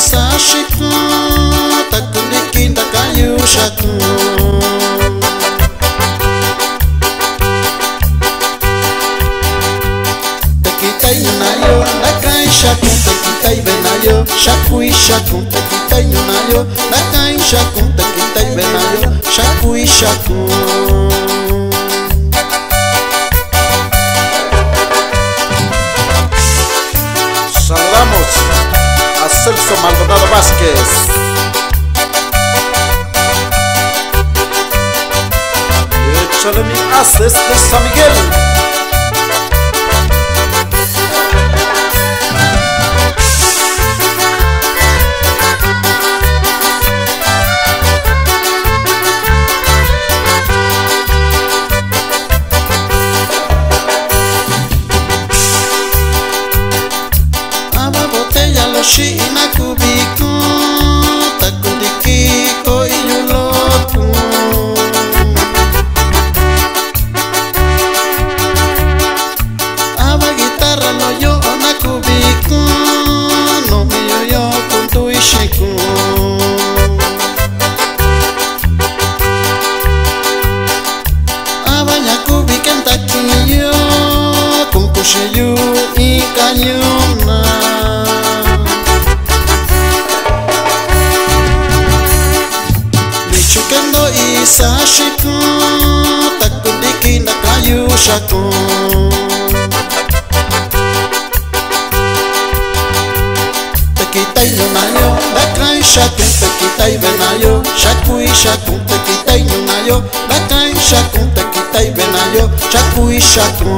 isashiku takundikinda kayushaku Tekitai yunayo nakai shaku tekitai benayo shaku ishaku tekitai yunayo nakai shaku tekitai benayo shaku ishaku Saludamos a Celso Maldonado Vázquez. Échale mi haces de San Miguel. Shina kubiku takundikiko iyuloku Aba guitarra no yo na kubiku no mi yo kuntu ishiku Aba nyakubiken takiyo kunkushiyu ikanyuna Kendo isashiku takundikinda kayushaku Tekitai yunayo dakai shaku tekitai benayo shaku ishaku tekitai yunayo dakai shaku tekitai benayo shaku ishaku